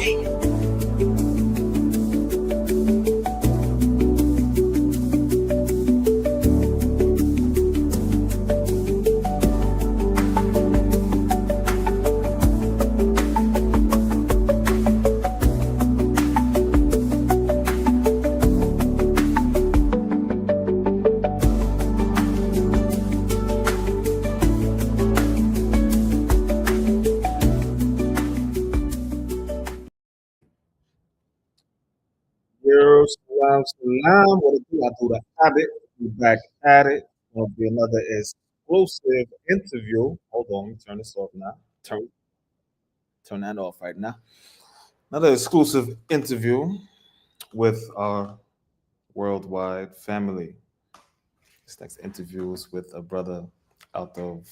Yo, salam, salam. What it do? I do the habit. We back at it. Gonna be another exclusive interview. Hold on, let me turn this off now. Turn that off right now. Another exclusive interview with our worldwide family. This next interview is with a brother out of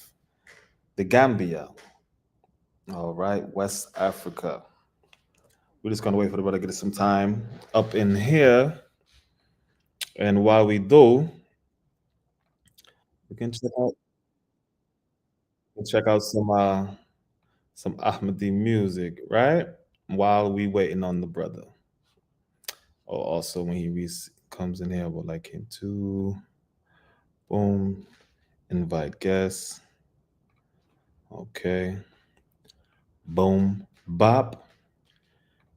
the Gambia. All right, West Africa. We're just gonna wait for the brother to get some time up in here. And while we do, we can check out some Ahmadi music, right? While we waiting on the brother. Oh, also when comes in here, I would like him to boom, invite guests. Okay. Boom, bop.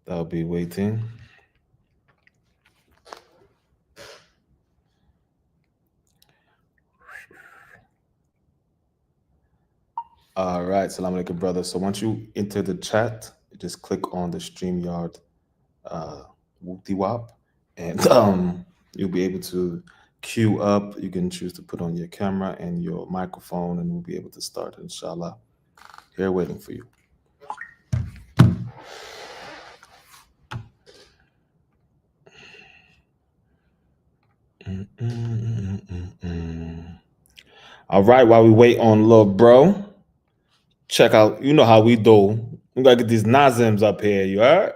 That'll be waiting. All right, salam alaikum, brother. So once you enter the chat, just click on the StreamYard whoopty wop, and you'll be able to queue up. You can choose to put on your camera and your microphone, and we'll be able to start, inshallah. Here waiting for you. All right, while we wait on little bro, check out, you know how we do. We gotta get these Nazims up here, you heard?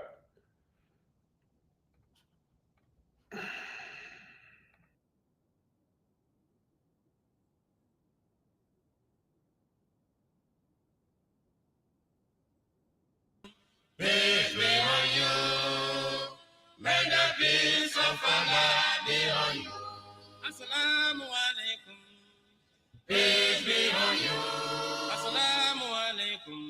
Peace be on you. May the peace of Allah be on you. Assalamu alaikum. Peace be on you. Assalamu alaikum.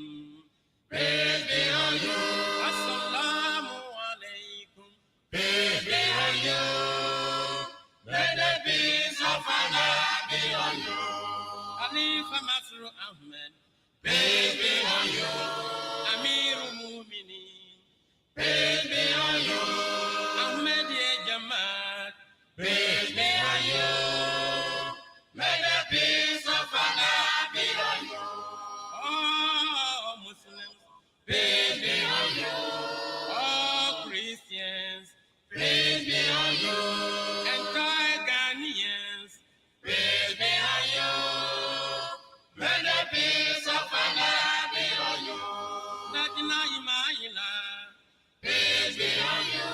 Peace be on you. Assalamu alaikum. Peace be on you. May the peace of Allah be on you. Khalifa Masru Ahmed. Peace be on you. Amirul Mu'minin. Peace be on you. Ahmed Jamaat. Peace be on you. May the peace of Allah be on you. Oh, Muslims. Peace be on you. Oh, Christians. Peace be on you. Entire Ghanaians. Peace be on you. May the peace of Allah be on you. Najina Imaila. Peace be on you.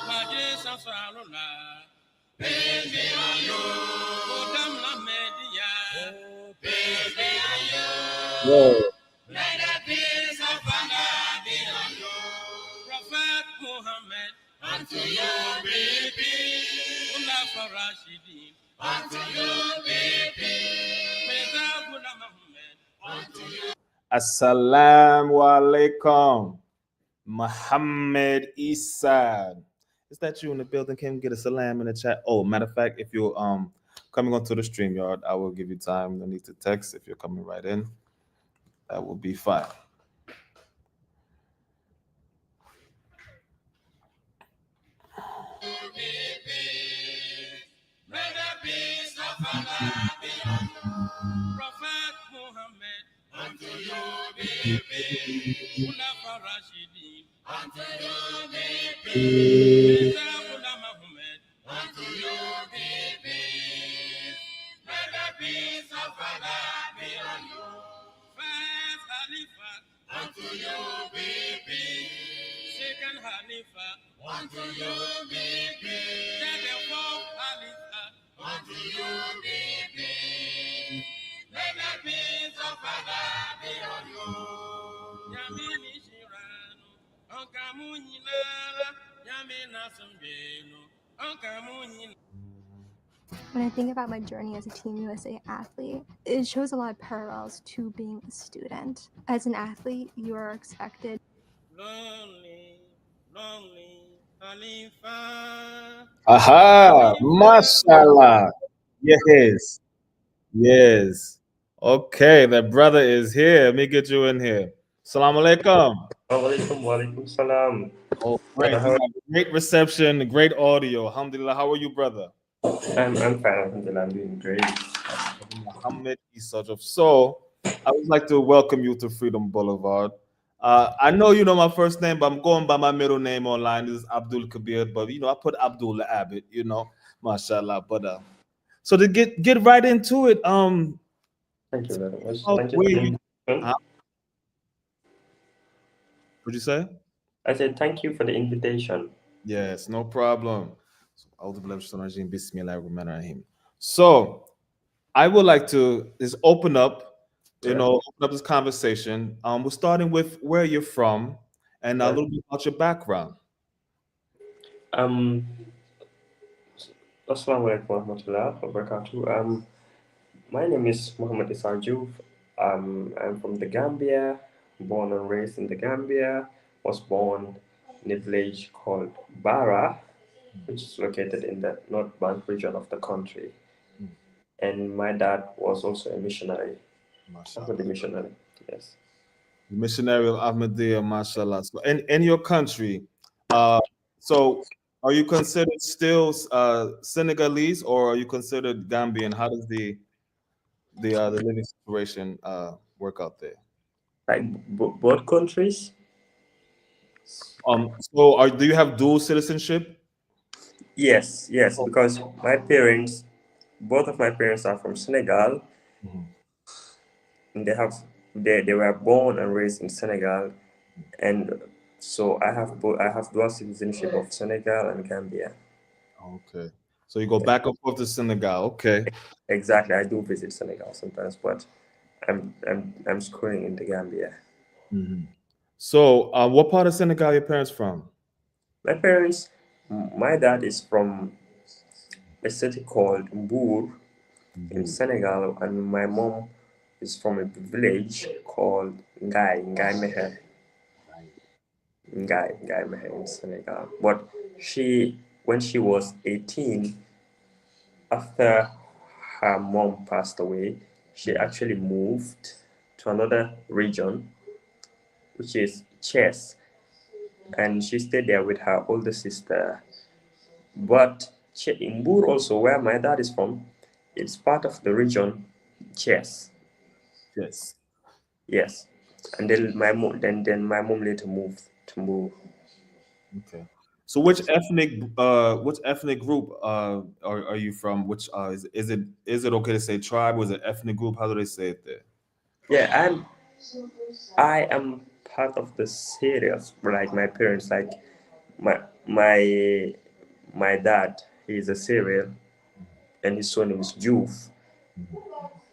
Majesa Salula. Peace be on you. Kodam la Media. Peace be on you. Whoa. May the peace of Allah be on you. Prophet Muhammad. Unto you be peace. Ullah for Rashidin. Unto you be peace. May the Buddha Muhammad. Unto you. Assalamu alaikum, Muhammad Issa. Is that you in the building? Can we get a salam in the chat? Oh, matter of fact, if you're coming onto the StreamYard, I will give you time. No need to text if you're coming right in. That will be fine. May the peace of Allah be on you. Prophet Muhammad. Unto you be peace. Ullah for Rashidin. Unto you be peace. Ullah Muhammad. Unto you be peace. May the peace of Allah be on you. First Khalifa. Unto you be peace. Second Khalifa. Unto you be peace. Second fourth Khalifa. Unto you be peace. May the peace of Allah be on you. Yamini Shirano. When I think about my journey as a Team USA athlete, it shows a lot of parallels to being a student. As an athlete, you are expected. Aha, mashallah. Yes, yes. Okay, the brother is here. Let me get you in here. Assalamu alaikum. Walaikum salam. Oh, great. We have great reception, great audio. Alhamdulillah. How are you, brother? I'm fine, alhamdulillah. I'm doing great. Muhammad Issa. So, I would like to welcome you to Freedom Boulevard. I know you know my first name, but I'm going by my middle name online. This is Abdul Kabir, but I put Abdullah Abbott, mashallah. But so to get right into it, Thank you very much. oh, Thank you for the invitation. What'd you say? I said thank you for the invitation. Yes, no problem. So I would like to just open up this conversation. We're starting with where you're from and a little bit about your background. Assalamu alaikum warahmatullahi wabarakatuh. My name is Muhammad Issa. I'm from the Gambia, born and raised in the Gambia. Was born in a village called Bara, which is located in the North Bank region of the country. And my dad was also a missionary. Ahmadi missionary, yes. Missionary of Ahmadiyya, mashallah. So in your country, so are you considered still Senegalese or are you considered Gambian? How does the living situation work out there? Like both countries? So do you have dual citizenship? Yes, because both of my parents are from Senegal, and they were born and raised in Senegal, and so I have dual citizenship of Senegal and Gambia. Okay, so you go back and forth to Senegal. Okay, exactly. I do visit Senegal sometimes, but I'm schooling in the Gambia. So, what part of Senegal are your parents from? My dad is from a city called Mbour in Senegal, and my mom is from a village called Ngai Meher in Senegal. But when she was 18, after her mom passed away, she actually moved to another region, which is Chess, and she stayed there with her older sister. But in Bur also, where my dad is from, it's part of the region Chess. Yes. And then my mom later moved to Bur. Okay. So which ethnic group are you from? Which is it okay to say tribe or is it ethnic group? How do they say it there? Yeah, I am part of the series, like my parents, like my dad, he's a Syrian and his surname is Juve.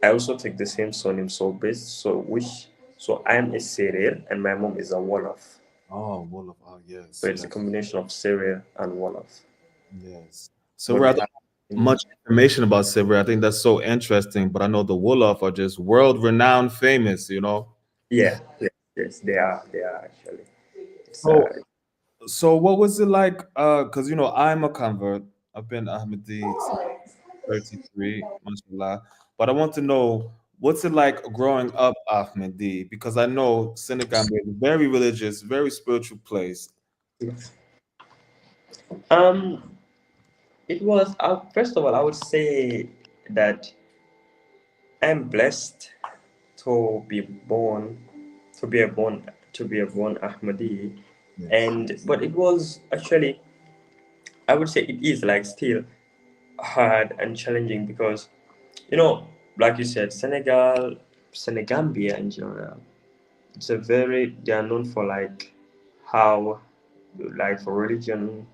I also take the same surname, so I'm a Syrian and my mom is a Wolof. Oh, Wolof. Oh, yes. So it's a combination of Syria and Wolof. Yes. So rather much information about Syria. I think that's so interesting. But I know the Wolof are just world-renowned, famous. Yeah. Yes, they are actually. So what was it like? Because I'm a convert. I've been Ahmadi since 33, mashallah. But I want to know what's it like growing up Ahmadi? Because I know Senegambia is a very religious, very spiritual place. Yes. It was first of all, I would say that I'm blessed to be born Ahmadi, but it was actually, I would say it is like still hard and challenging because, like you said, Senegambia in general, they are known for for religion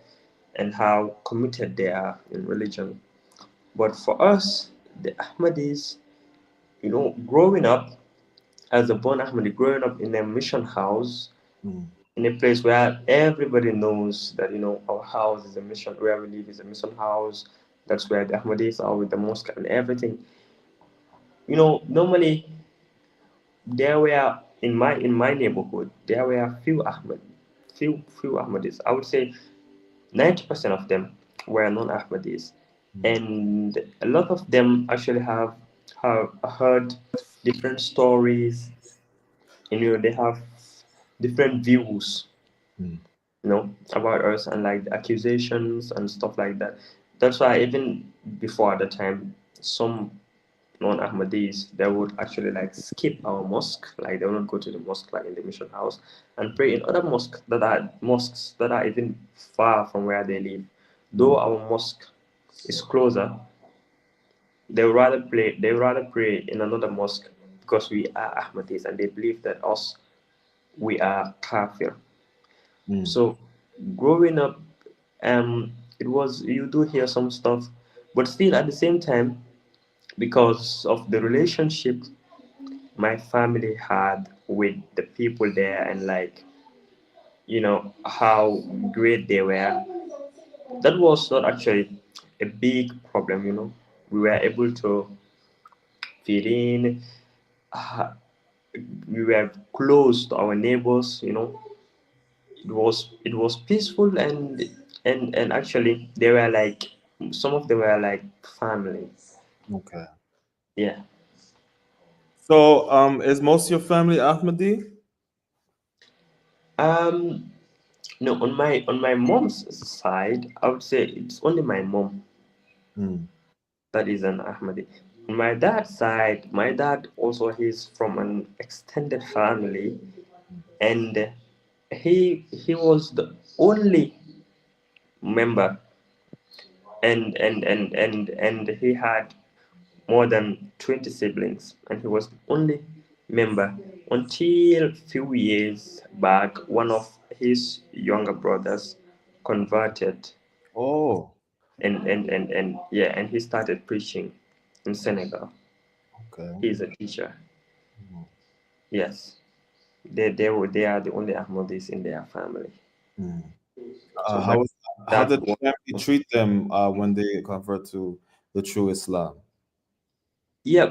and how committed they are in religion. But for us, the Ahmadis, growing up as a born Ahmadi, growing up in a mission house, in a place where everybody knows that our house is a mission, where we live is a mission house. That's where the Ahmadis are with the mosque and everything. Normally there were in my neighborhood there were few Ahmadis. I would say 90% of them were non-Ahmadis, and a lot of them actually have heard different stories, and they have different views, Mm. about us, and like the accusations and stuff like that. That's why even before at the time, some non-Ahmadis, they would actually like skip our mosque, like they will not go to the mosque like in the mission house, and pray in other mosques that are even far from where they live. Though our mosque is closer, they would rather pray in another mosque because we are Ahmadis and they believe that we are kafir. Mm. So growing up, it was you do hear some stuff, but still at the same time, because of the relationship my family had with the people there, and like how great they were, that was not actually a big problem. We were able to fit in. uh, we were close to our neighbors. It was peaceful, and actually they were like, some of them were like family. Okay. Yeah. So, is most of your family Ahmadi? um no, on my mom's side, I would say it's only my mom Mm. that is an Ahmadi. On my dad's side, my dad also, he's from an extended family, and he was the only member, and he had more than 20 siblings, and he was the only member until few years back. One of his younger brothers converted, Oh, and yeah, and he started preaching in Senegal. okay. He's a teacher. Mm. Yes, they are the only Ahmadis in their family. Mm. So my How dad did the was, family treat them when they convert to the true Islam? yeah,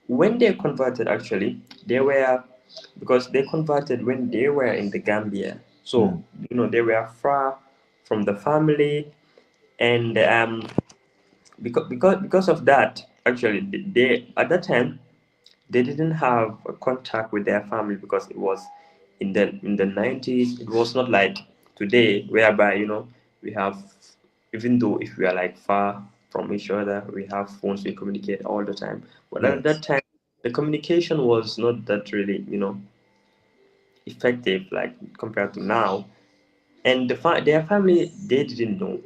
when they converted, actually, they were, because they converted when they were in the Gambia. So, Mm. they were far from the family, and because of that, actually, they at that time they didn't have a contact with their family, because it was in the 90s. It was not like today, whereby we have, even though if we are like far from each other, we have phones, we communicate all the time. But at Yes. that time, the communication was not that really effective, like compared to now. And their family, they didn't know,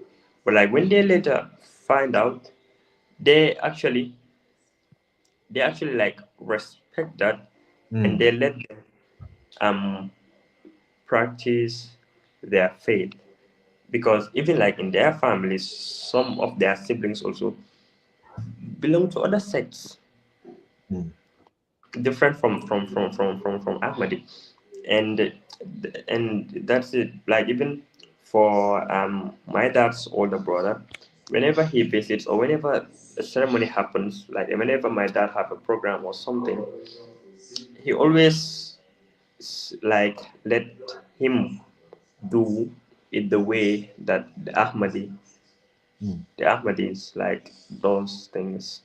but like when they later find out, they actually like respect that, and Mm. they let them um practice their faith, because even like in their families, some of their siblings also belong to other sects, Mm. different from Ahmadi. And and that's it. Like, even for my dad's older brother, whenever he visits, or whenever a ceremony happens, like whenever my dad have a program or something, he always like let him do it the way that Mm. the Ahmadis like those things.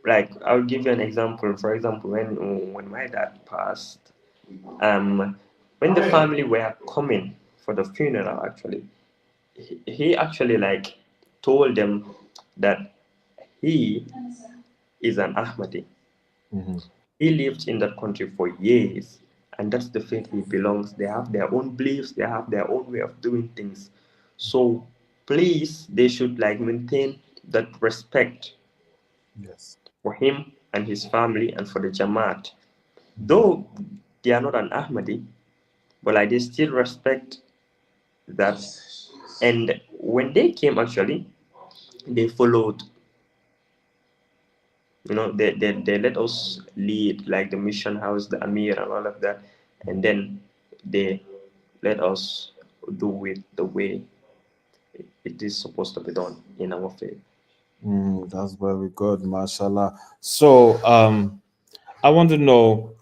Like, I'll give you an example. For example, when my dad passed, um, when the family were coming for the funeral, actually, he actually like told them that he is an Ahmadi. Mm-hmm. He lived in that country for years, and that's the faith he belongs. They have their own beliefs, they have their own way of doing things. So please, they should like maintain that respect Yes. for him and his family, and for the Jamaat. Mm-hmm. Though they are not an Ahmadi, but like they still respect that. And when they came, actually, they followed. They let us lead like the mission house, the Amir, and all of that. And then they let us do it the way it is supposed to be done in our faith. That's very good, mashallah. So, I want to know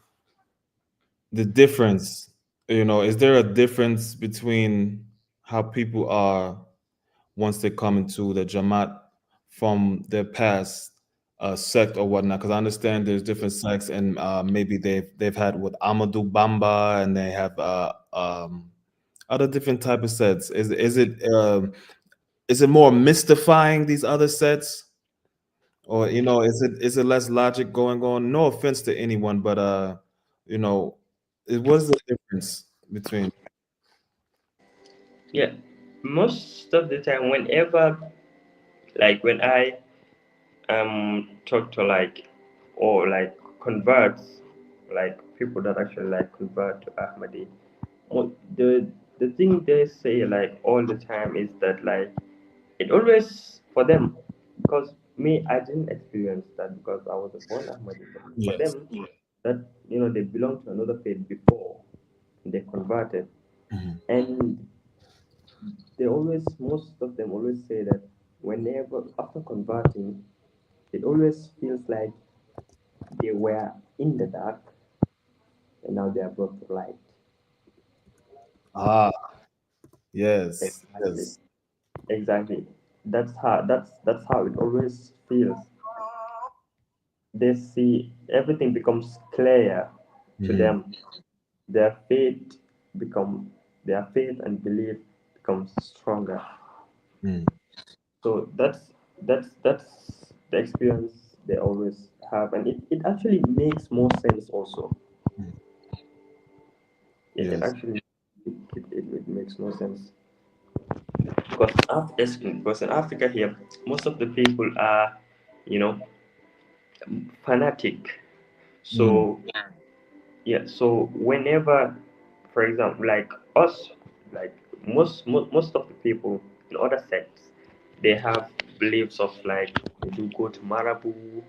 the difference. Is there a difference between how people are once they come into the Jamaat from their past sect or whatnot? Because I understand there's different sects, and maybe they've had with Amadou Bamba, and they have other different type of sets. Is it more mystifying these other sets, or is it less logic going on? No offense to anyone, but you know, what is the difference between? Yeah, most of the time, whenever, like when I talk to like, or like converts, like people that actually like convert to Ahmadi, the thing they say like all the time is that like it always for them, because me I didn't experience that because I was a born Ahmadi, but for Yes. them that they belong to another faith before they converted, Mhm. and they always, most of them always say that whenever after converting, it always feels like they were in the dark and now they are brought to light. Ah, yes, Exactly. yes. Exactly. That's how it always feels. They see everything becomes clear to Mhm. them. Their faith become their faith and belief becomes stronger. Mm. So that's the experience they always have, and it actually makes more sense also. Mm. It Yes. actually it makes more sense because because in Africa here, most of the people are, you know, fanatic. Mm. So yeah, so whenever, for example, like us, like most of the people in other sects, they have beliefs of like they do go to Marabu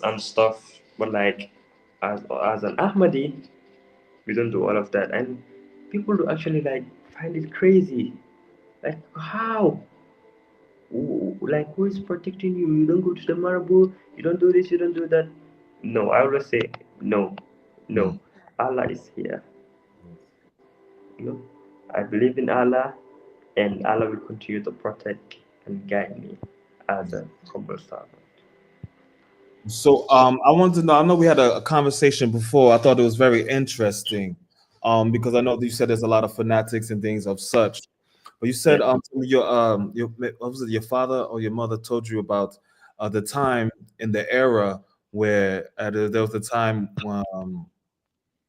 and stuff, but like as an Ahmadi, we don't do all of that, and people do actually like find it crazy. Like how? Like who is protecting you? You don't go to the Marabu. You don't do this. You don't do that. No, I always say no, Mm. no. Allah is here. I believe in Allah, and Allah will continue to protect and guide me as a humble servant. So, I wanted to know. I know we had a conversation before. I thought it was very interesting, because I know that you said there's a lot of fanatics and things of such. But you said Yeah, your what was it, your father or your mother told you about the time in the era where there was a time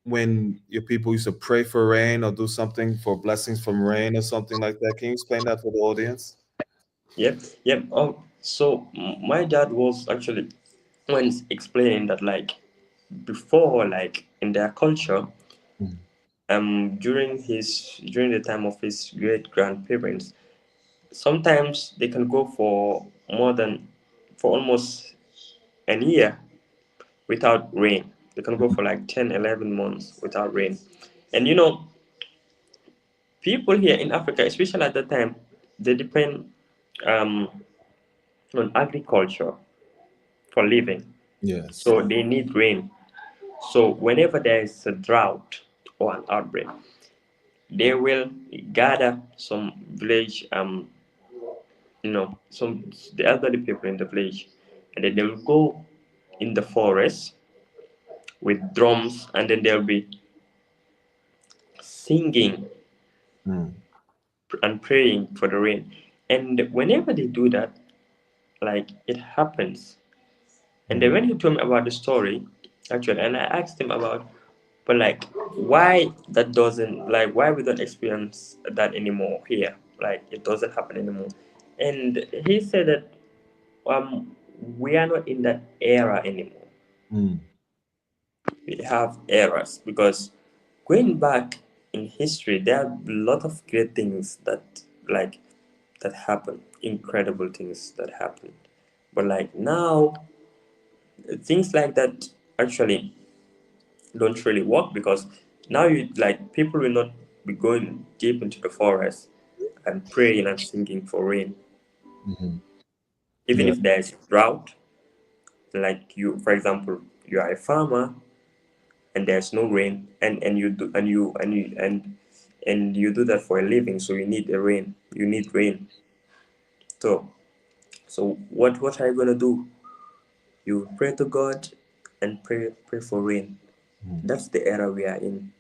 when your people used to pray for rain or do something for blessings from rain or something like that. Can you explain that for the audience? yeah, yeah. So my dad was actually once explaining that like before, like in their culture, Mm. during the time of his great grandparents, sometimes they can go for almost an year without rain. They can go for like 10, 11 months without rain. And people here in Africa, especially at that time, they depend um, on agriculture for living. Yes. So they need rain. So whenever there is a drought or an outbreak, they will gather some village, some the elderly people in the village, and then they will go in the forest with drums, and then they'll be singing Mm. and praying for the rain. And whenever they do that, like it happens. And then Mm. when he told me about the story, actually, and I asked him about, but like, why that doesn't, like, why we don't experience that anymore here? Like, it doesn't happen anymore. And he said that we are not in that era anymore. Mm. We have eras because going back in history, there are a lot of great things like that happen, incredible things that happen. But like now, things like that actually don't really work because Now you like people will not be going deep into the forest and praying and singing for rain. Hmm. Even Yeah. if there's drought, like you, for example, you are a farmer and there's no rain, and you do and you do that for a living, so you need a rain. You need rain. So what are you gonna do? You pray to God and pray for rain. Mm, That's the era we are in.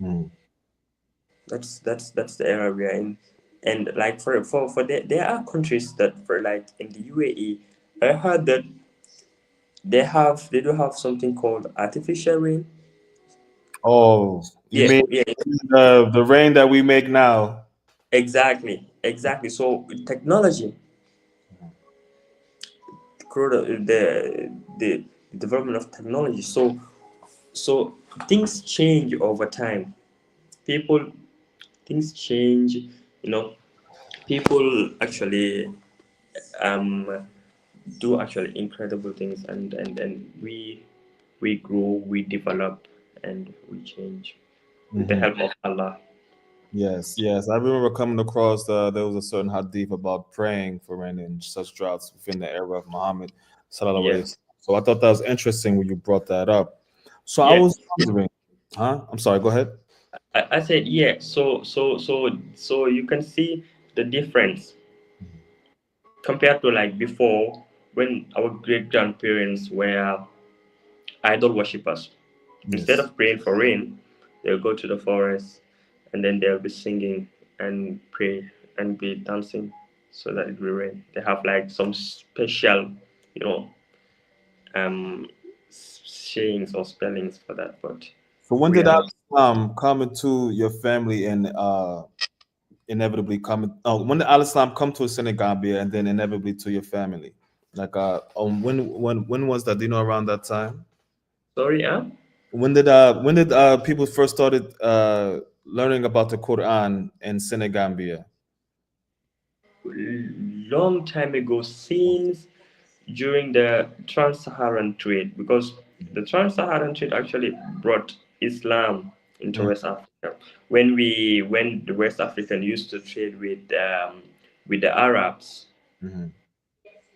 mm. That's the era we are in. And like for there are countries that for like in the UAE, I heard that they do have something called artificial rain. Oh, you Yeah, mean yeah, the rain that we make now? exactly. So technology, the development of technology. So things change over time. People things change. You know, people actually um do actually incredible things, and we grow, we develop, and we change with the Hmm. help of Allah. Yes, yes. I remember coming across there was a certain hadith about praying for rain in such droughts within the era of Muhammad sallallahu alaihi Yeah, wasallam. So I thought that was interesting when you brought that up. So I yeah. was wondering, huh? I'm sorry. Go ahead. I said yeah. So you can see the difference compared to like before when our great grandparents were idol worshippers. Instead Yes. of praying for rain, they'll go to the forest and then they'll be singing and pray and be dancing so that it will rain. They have like some special, you know, um, sayings or spellings for that, but So when we did are not. Al-Islam come into your family and inevitably come? Oh, when did Al-Islam come to Senegambia and then inevitably to your family? Like when was that? Do you know around that time? Sorry, When did people first started learning about the Quran in Senegambia? long time ago, since during the trans-Saharan trade, because the trans-Saharan trade actually brought Islam into Mm, West Africa. When the West African used to trade with the Arabs, mhm.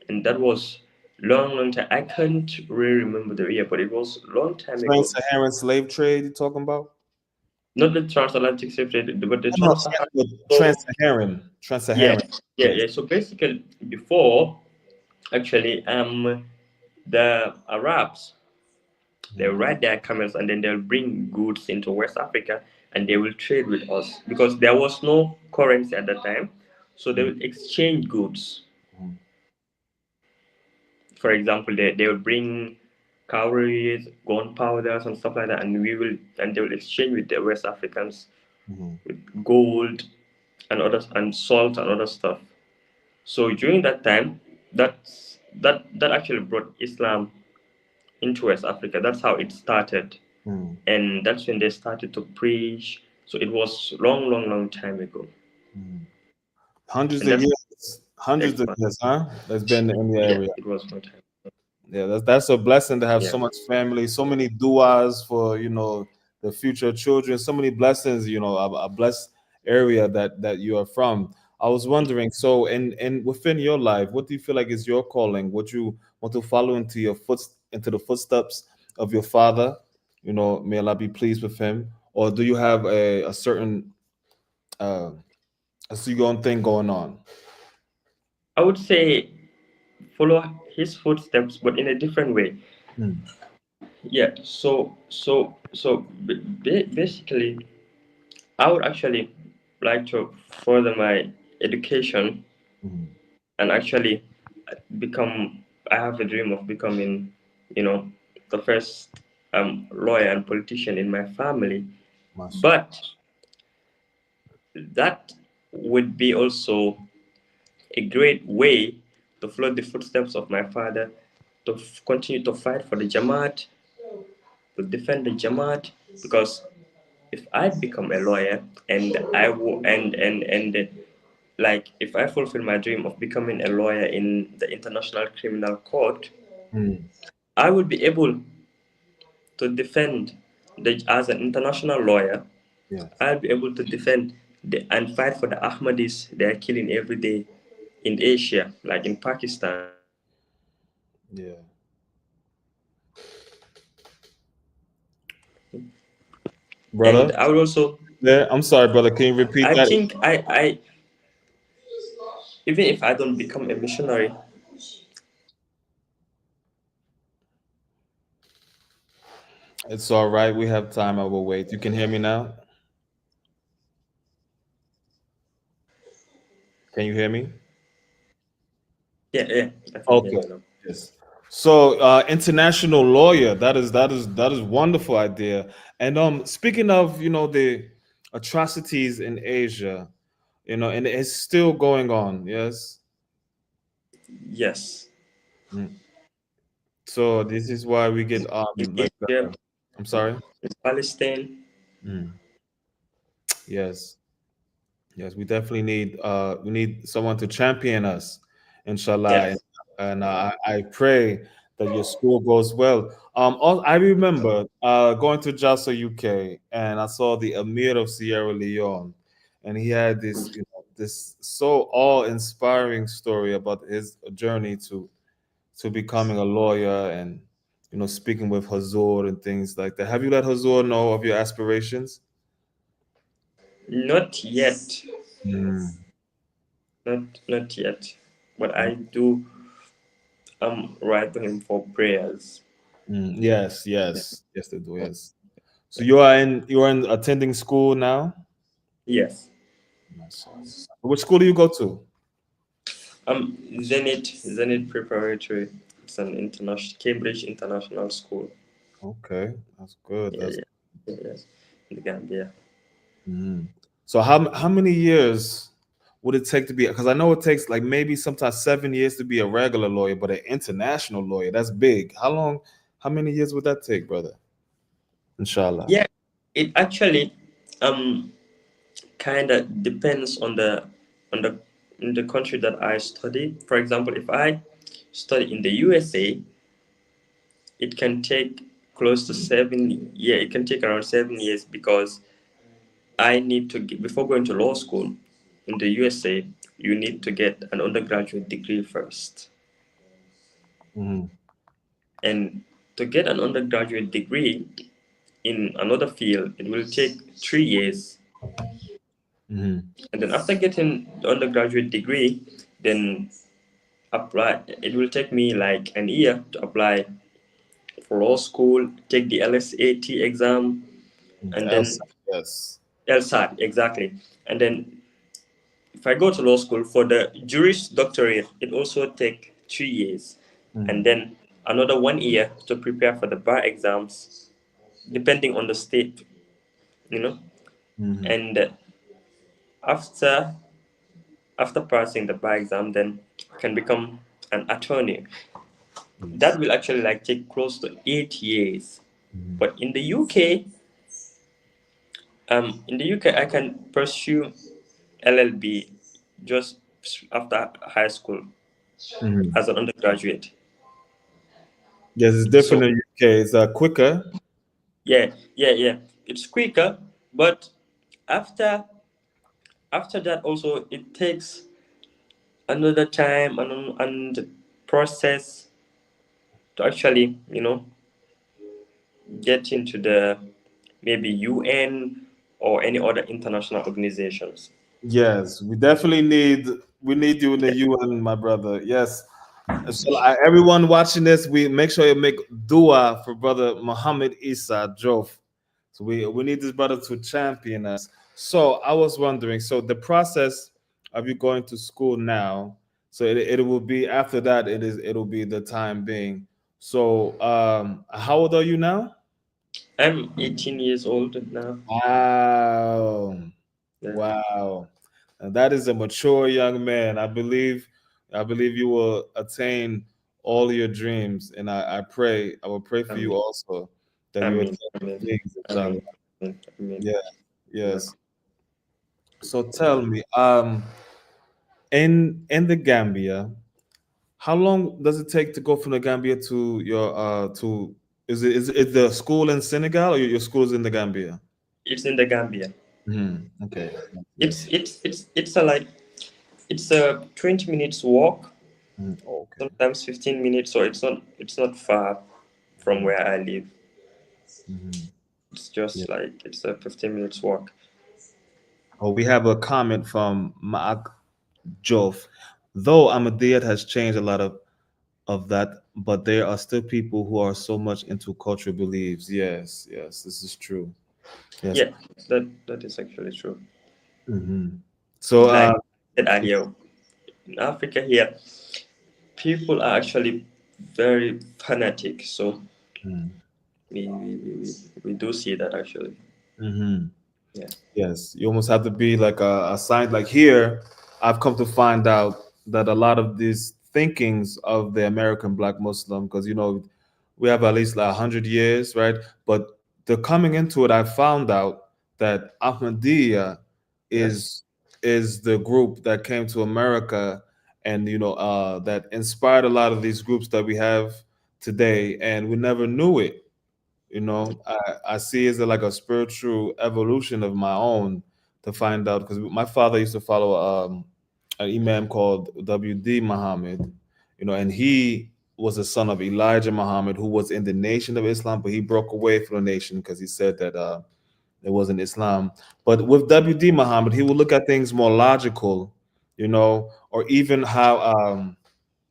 and that was long time. I can't really remember the year, but it was long time ago. Trans-Saharan slave trade you talking about? Not the transatlantic slave trade, but the No, trans-Saharan. So Trans-Saharan. yeah, Trans-Saharan. Yes. yeah. So basically, before actually, the Arabs, they'll Mhm, ride their camels and then they'll bring goods into West Africa and they will trade with us because there was no currency at that time. So they mhm, will exchange goods. mhm, For example, they will bring cowries, gunpowders, and stuff like that, and they will exchange with the West Africans mhm, with gold and others and salt and other stuff. So during that time, that actually brought Islam into West Africa. That's how it started. mhm, And that's when they started to preach. So it was long time ago, mhm. Hundreds and of that's years. the Hundreds of expansion. years, huh? That's been in the Yeah, area. it was long time. Yeah, that's a blessing to have Yeah, so much family, so many du'as for the future children, so many blessings. A blessed area that you are from. I was wondering, so in within your life, what do you feel like is your calling? Would you want to follow into the footsteps of your father? May Allah be pleased with him, or do you have a certain uh, a own thing going on? I would say follow his footsteps, but in a different way. Mm, Yeah. So basically, I would actually like to further my education mm, and actually become. I have a dream of becoming, you know, the first lawyer and politician in my family. mashallah. But that would be also a great way to follow the footsteps of my father, to continue to fight for the Jamaat, to defend the Jamaat, because if I become a lawyer and I will and like if I fulfill my dream of becoming a lawyer in the International Criminal Court, Mm, I would be able to defend as an international lawyer, Yes. I'll be able to defend and fight for the Ahmadis they are killing every day in Asia, like in Pakistan. Yeah. And Brother? I would also, Yeah, I'm sorry, brother. Can you repeat I that? think I even if I don't become a missionary, It's all right. We have time. I will wait. You can hear me now? Can you hear me? yeah, yeah, I can hear Okay. you now. Yes. So, international lawyer. That is wonderful idea. And speaking of, the atrocities in Asia, and it's still going on. Yes. Yes, Mm. So this is why we get in like Asia, I'm sorry. in Palestine, Mm. Yes. Yes, we definitely need someone to champion us, inshallah. yes. And I pray that your school goes well. I remember going to Jassa, UK, and I saw the Emir of Sierra Leone, and he had this so awe-inspiring story about his journey to becoming a lawyer and speaking with Hazur and things like that. Have you let Hazur know of your aspirations? Not yet, Mm. not yet. But I do write to him for prayers. Yes, yes, yes, they do. Yes. So you are in attending school now. Yes. MashaAllah. Which school do you go to? Zenit Preparatory. It's an international Cambridge International School. Okay, that's good. Yeah, That's yeah, yeah, yes. In the Gambia. mhm. So how many years would it take to be? Because I know it takes like maybe sometimes 7 years to be a regular lawyer, but an international lawyer, that's big. How long? How many years would that take, brother? Inshallah. Yeah, it actually um kind of depends on the in the country that I study. For example, if I study in the USA, it can take close to 7 year. It can take around 7 years because I need to get, before going to law school in the USA, you need to get an undergraduate degree first. Hmm. And to get an undergraduate degree in another field, it will take 3 years. Hmm. And then after getting the undergraduate degree, then apply. It will take me like an year to apply for law school, take the LSAT exam, and then Elsa, yes. LSAT exactly. And then if I go to law school for the Juris Doctorate, it also take 3 years, and Hmm. then another 1 year to prepare for the bar exams, depending on the state, you know. Hmm. And after after passing the bar exam, then I can become an attorney. Yes. That will actually like take close to 8 years. Mhm. But in the UK, I can pursue LLB just after high school Mhm. as an undergraduate. Yes, it's different So in UK. It's quicker. yeah, yeah, yeah. It's quicker, but after after that also it takes another time and process to actually get into the maybe UN or any other international organizations. Yes, we need you in the Yeah. UN, my brother. Yes. So everyone watching this, we make sure you make dua for brother Muhammad Issa Jof. So we need this brother to champion us. So I was wondering, so the process of you going to school now, so it will be after that, it'll be the time being. So how old are you now? I'm 18 years old now. Wow. Yeah. Wow. And that is a mature young man. I believe you will attain all your dreams. And I will pray for you Amen. also that you Amen. attain Amen. your things, inshallah. Amen. Amen. Amen. Yeah, Yeah. yes. So tell me, in the Gambia, how long does it take to go from the Gambia to your to Is the school in Senegal or your school is in the Gambia? It's in the Gambia. Okay. It's Yes. it's it's it's a like it's a 20 minutes walk, Okay. sometimes 15 minutes, so it's not far from where I live. Mhm. It's Yeah. just like it's a 15 minutes walk. Oh, we have a comment from Maak Jof. Though Ahmadiyyat has changed a lot of that, but there are still people who are so much into cultural beliefs. Yes, yes, this is true. Yes. Yeah, that is actually true. hmm So, Like I said earlier, in Africa here, people are actually very fanatic. So we do see that actually. mm-hmm. Yeah. Yes, you almost have to be like a sign. Like here, I've come to find out that a lot of these thinkings of the American Black Muslim, because we have at least like 100 years, right? But the coming into it, I found out that Ahmadiyya Yes. is is the group that came to America and that inspired a lot of these groups that we have today, and we never knew it. I see it as like a spiritual evolution of my own to find out because my father used to follow an imam called W.D. Muhammad, and he was a son of Elijah Muhammad, who was in the Nation of Islam, but he broke away from the nation because he said that it wasn't Islam. But with W.D. Muhammad, he would look at things more logical, or even how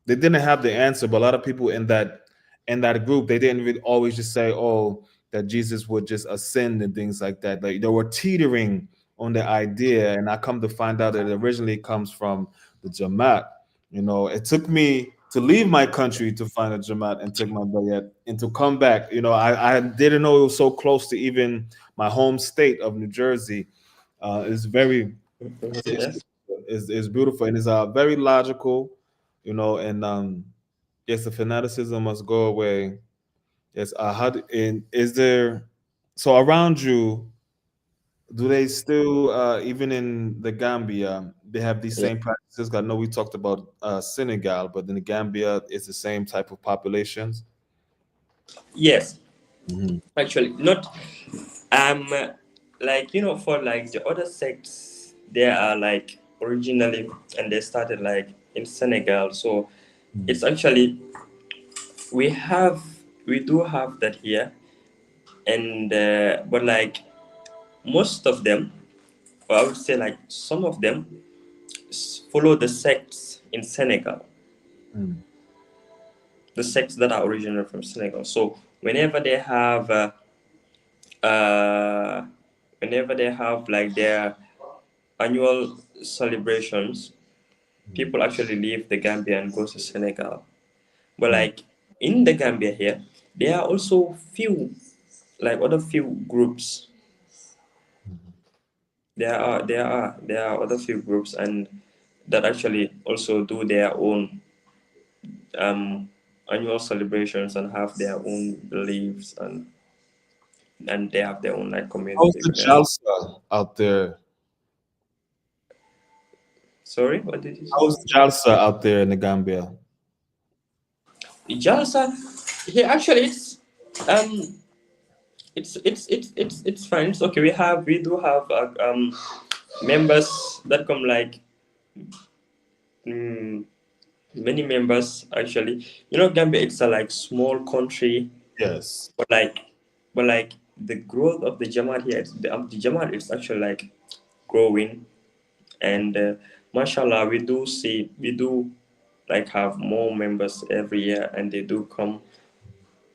they didn't have the answer, but a lot of people in that group, they didn't really always just say, "Oh, that Jesus would just ascend and things like that." Like they were teetering on the idea, and I come to find out that it originally comes from the Jamaat. It took me to leave my country to find a Jamaat and take my bayat and to come back. I didn't know it was so close to even my home state of New Jersey. It's very Mhm. it's, Yes. it's beautiful and it's very logical, and yes, the fanaticism must go away. Yes, and is there so around you? Do they still, even in the Gambia, they have these Yeah. same practices? I know we talked about Senegal, but in the Gambia, it's the same type of populations. Yes. hmm Actually, not like for like the other sects, they are like originally and they started like in Senegal. So it's actually we do have that here, and but like most of them, or I would say like some of them follow the sects in Senegal, Mm. the sects that are original from Senegal. So uh, whenever they have like their annual celebrations, people actually leave the Gambia and go to Senegal. But Mm. like in the Gambia here, there are also few like other few groups. There are other few groups and that actually also do their own um, annual celebrations and have their own beliefs and they have their own like How's community the there. Jalsa out there? Sorry, what did you say? How's Jalsa out there in the Gambia? Jalsa, here actually it's fine. It's okay. We do have members that come like mm, many members actually. Gambia it's a like small country, Yes. but like the growth of the Jamaat here, the Jamaat is actually like growing, and mashallah we do like have more members every year, and they do come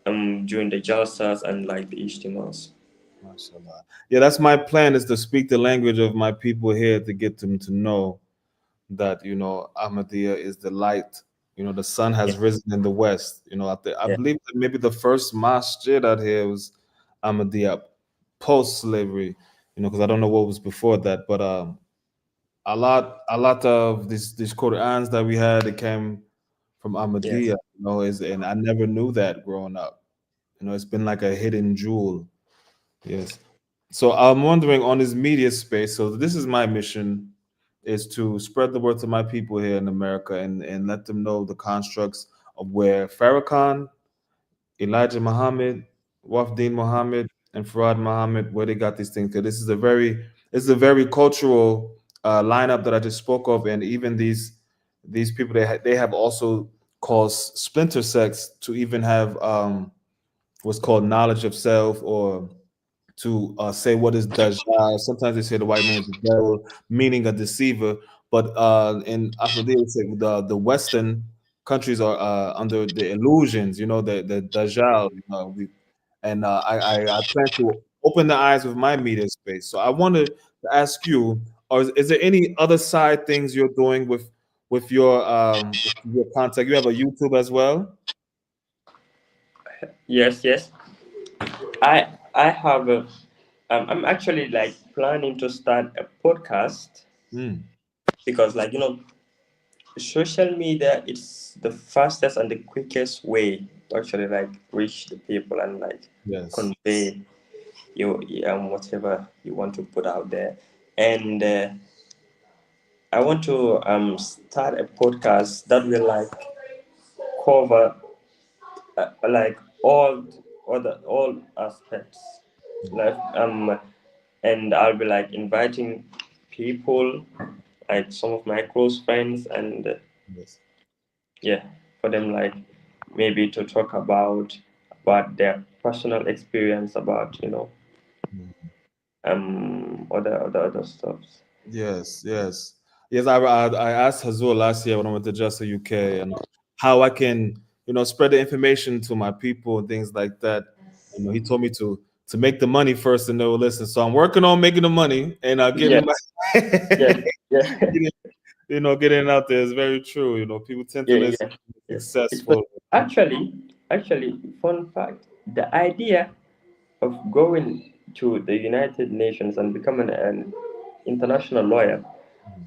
during the jalsas and like the ijtimas. MashaAllah. Yeah, that's my plan is to speak the language of my people here to get them to know that Ahmadiyya is the light. The sun Yeah, has risen in the west. I yeah, believe that maybe the first masjid out here was Ahmadiyya post slavery. Because I don't know what was before that, but a lot of these Qur'ans that we had, it came from yes, Ahmadiyya. And I never knew that growing up. It's been like a hidden jewel. Yes. So I'm wondering on this media space. So this is my mission is to spread the word to my people here in America and let them know the constructs of where Farrakhan, Elijah Muhammad, Wafdin Muhammad and Farad Muhammad, where they got these things. Because this is a very cultural lineup that I just spoke of, and even these people they have also caused splinter sects to even have what's called knowledge of self, or to say what is Dajjal. Sometimes they say the white man is the devil, meaning a deceiver. But in Afro, they say the Western countries are under the illusions, the Dajjal. And I plan to open the eyes of my media space. So I wanted to ask you, or is there any other side things you're doing with your contact? You have a YouTube as well? Yes, yes. I have a, I'm actually like planning to start a podcast Mm, because like social media it's the fastest and the quickest way to actually like reach the people and like yes. convey you whatever you want to put out there. And I want to start a podcast that will like cover like all aspects, like and I'll be like inviting people like some of my close friends, and Yes. yeah, for them like maybe to talk about their personal experience about Mm. other stuff. Yes, yes, yes. I asked Hazul last year when I went to Just UK, and how I can spread the information to my people and things like that. He told me to make the money first and know listen. So I'm working on making the money and getting my Yes, yes, yeah. getting, getting it out there. Is very true. People tend to Yeah, listen yeah, to yeah. But successful. actually, fun fact: the idea of going to the United Nations and becoming an international lawyer,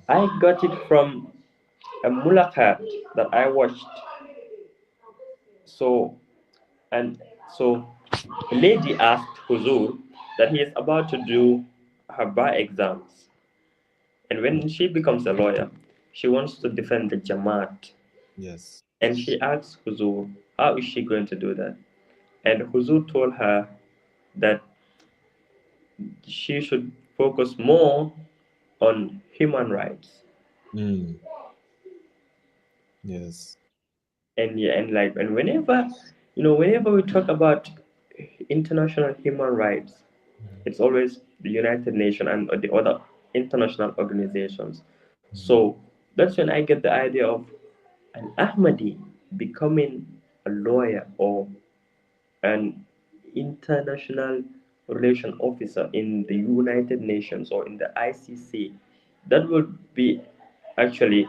I got it from a mulakat that I watched. So and so, a lady asked Huzur that he is about to do her bar exams, and when she becomes a lawyer, she wants to defend the Jamaat. Yes. And she asked Huzur, how is she going to do that? And Huzur told her that she should focus more on human rights. Mm, yes. And yeah, and like, and whenever we talk about international human rights, it's always the United Nations and the other international organizations. Mhm. So that's when I get the idea of an Ahmadi becoming a lawyer or an international relation officer in the United Nations or in the ICC. That would be actually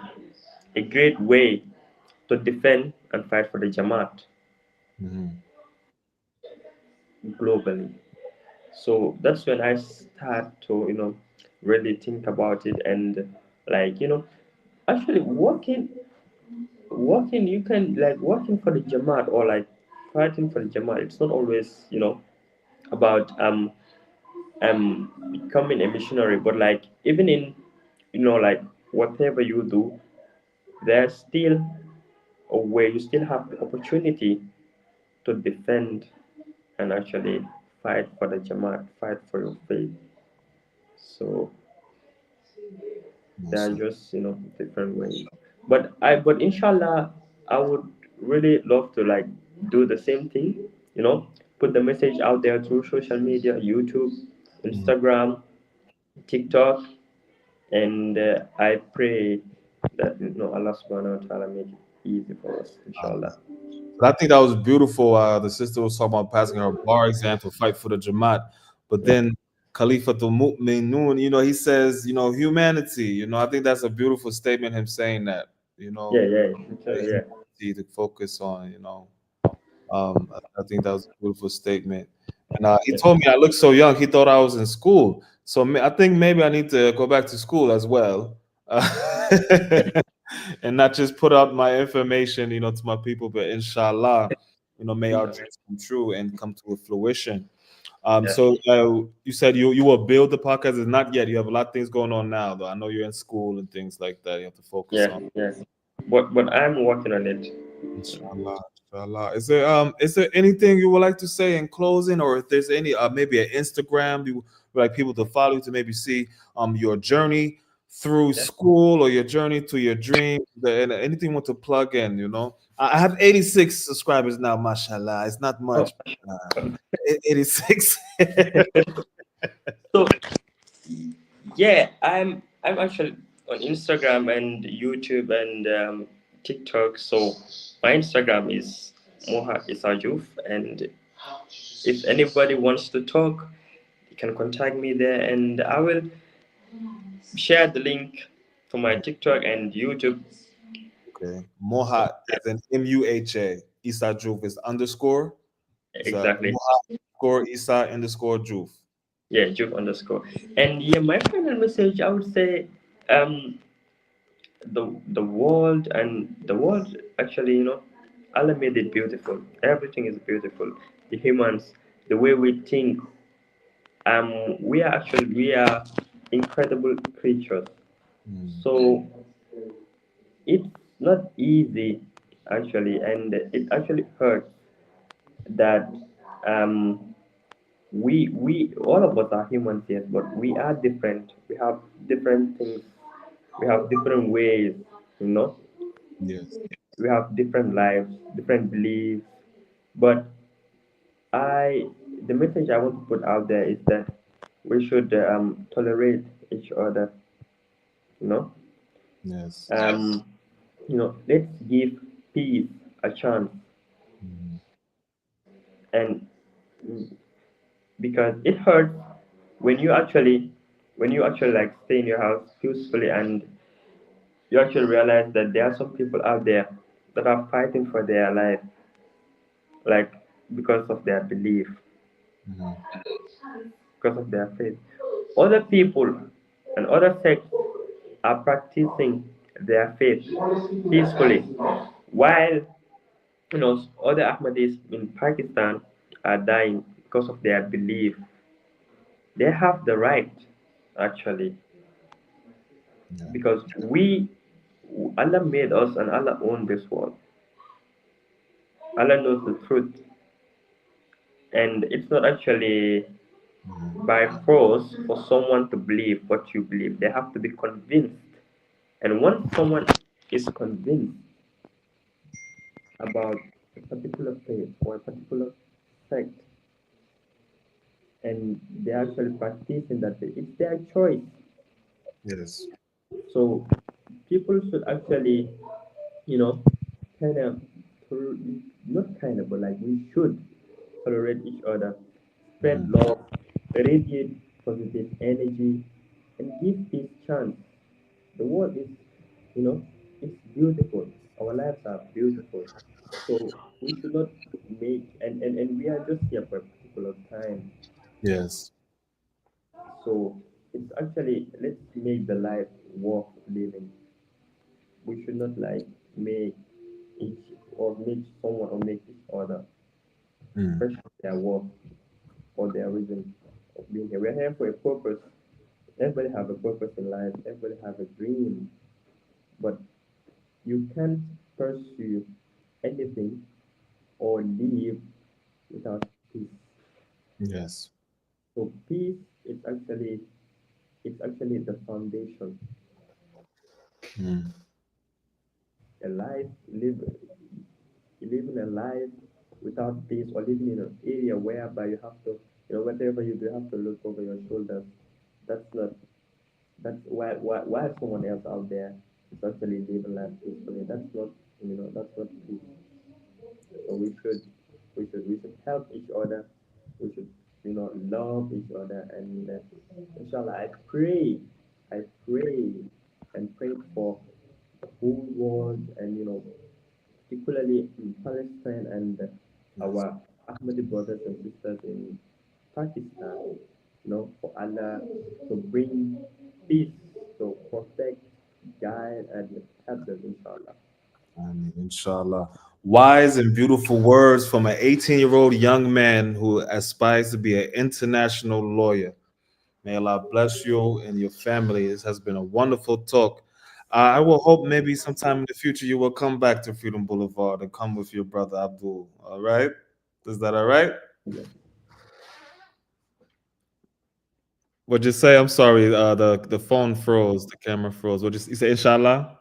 a great way to defend and fight for the Jamaat Mhm. globally. So that's when I start to really think about it, and like actually working you can like working for the Jamaat or like fighting for the Jamaat. It's not always about becoming a missionary, but like even in like whatever you do, there's still a way. You still have the opportunity to defend and actually fight for the Jamaat, fight for your faith. So there are Awesome. just different ways. But inshallah, I would really love to like do the same thing. Put the message out there through social media, YouTube, Mhm. Instagram, TikTok, and I pray that Allah Subhanahu wa Taala make it easy for us, inshallah. But I think that was beautiful. The sister was talking about passing her bar exam to fight for the Jamaat. But Yeah, then Khalifatul Mu'minun, he says, humanity. I think that's a beautiful statement, him saying that, yeah, yeah, inshallah, yeah, humanity to focus on, I think that was a beautiful statement. And he yeah. told me I looked so young, he thought I was in school. So I think maybe I need to go back to school as well. And not just put out my information, to my people, but inshallah, may our Inshallah. dreams come true and come to a fruition. Yeah, So you said you will build the podcast. It's not yet. You have a lot of things going on now, though. I know you're in school and things like that. You have to focus yeah, on. yeah. But I'm working on it. Inshallah. Inshallah. Is there anything you would like to say in closing, or if there's any maybe an Instagram you would like people to follow you to maybe see your journey through Yeah. school or your journey to your dreams, and anything you want to plug in, I have 86 subscribers now, mashallah. It's not Oh, much. 86. so yeah, I'm actually on Instagram and YouTube and TikTok. So my Instagram is Moha Isajuf, and if anybody wants to talk, you can contact me there, and I will share the link to my TikTok and YouTube. Okay. Moha as in MUHA. Issa Juf is underscore. It's Exactly. Moha underscore Issa underscore Juf. Yeah, Juf underscore. And yeah, my final message, I would say, um, the world actually, Allah made it beautiful. Everything is beautiful. The humans, the way we think, we are incredible creatures. Mm. So it's not easy actually, and it actually hurts that um we all of us are humans, yes, but we are different. We have different things. We have different ways, you know. Yes. We have different lives, different beliefs. But I, the message I want to put out there is that we should tolerate each other. You know, Yes. um, let's give peace a chance, Mm. and because it hurts when you actually like stay in your house peacefully, and you actually realize that there are some people out there that are fighting for their life, like because of their belief, Mhm. because of their faith. Other people and other sects are practicing their faith peacefully, while other Ahmadis in Pakistan are dying because of their belief. They have the right, actually, Yeah. because Allah made us and Allah owns this world. Allah knows the truth, and it's not actually Mhm. by force for someone to believe what you believe. They have to be convinced, and once someone is convinced about a particular faith or a particular sect, and they actually practice in that faith, it's their choice. Yes. So people should actually, you know, kind of, not kind of, but like we should tolerate each other, spread Mhm. love, radiate positive energy, and give peace chance. The world is, you know, it's beautiful. Our lives are beautiful. So we should not make, and we are just here for a particular time. Yes. So it's actually, let's make the life worth living. We should not like make each or make someone or make each other Mm. question their worth or their reason of being here. We're here for a purpose. Everybody have a purpose in life. Everybody have a dream, but you can't pursue anything or live without peace. Yes. So peace is actually, it's actually the foundation. Mm. A life live living a life without peace, or living in an area whereby you have to, whatever you do, you have to look over your shoulders. That's not, that's why someone else out there is actually living life peacefully. That's not peace. So we should help each other. We should, love each other, and inshallah, I pray and pray for the whole world, and particularly in Palestine, and Yes. our Ahmadi brothers and sisters in Pakistan, for Allah to bring peace, to protect, guide, and help them, inshallah. I mean, inshallah. Wise and beautiful words from an 18-year-old young man who aspires to be an international lawyer. May Allah bless you and your family. This has been a wonderful talk. I will hope maybe sometime in the future you will come back to Freedom Boulevard and come with your brother Abdul. All right? Is that all right? What'd you say? I'm sorry. The phone froze. The camera froze. You say? Inshallah.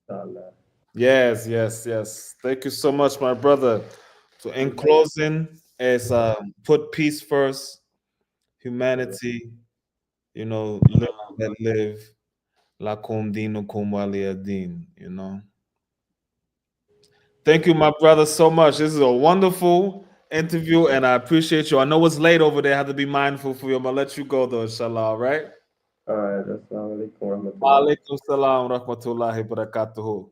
Inshallah. Yes, yes, yes. Thank you so much, my brother. So, in closing, is put peace first, humanity. Live and let live. La kum dinu kum waliya din. Thank you, my brother, so much. This is a wonderful interview, and I appreciate you. I know it's late over there. I have to be mindful for you. I'm gonna let you go though, inshallah. All right. All right. Assalamu alaikum warahmatullahi. Wa alaikum salam wa rahmatullahi wa barakatuhu.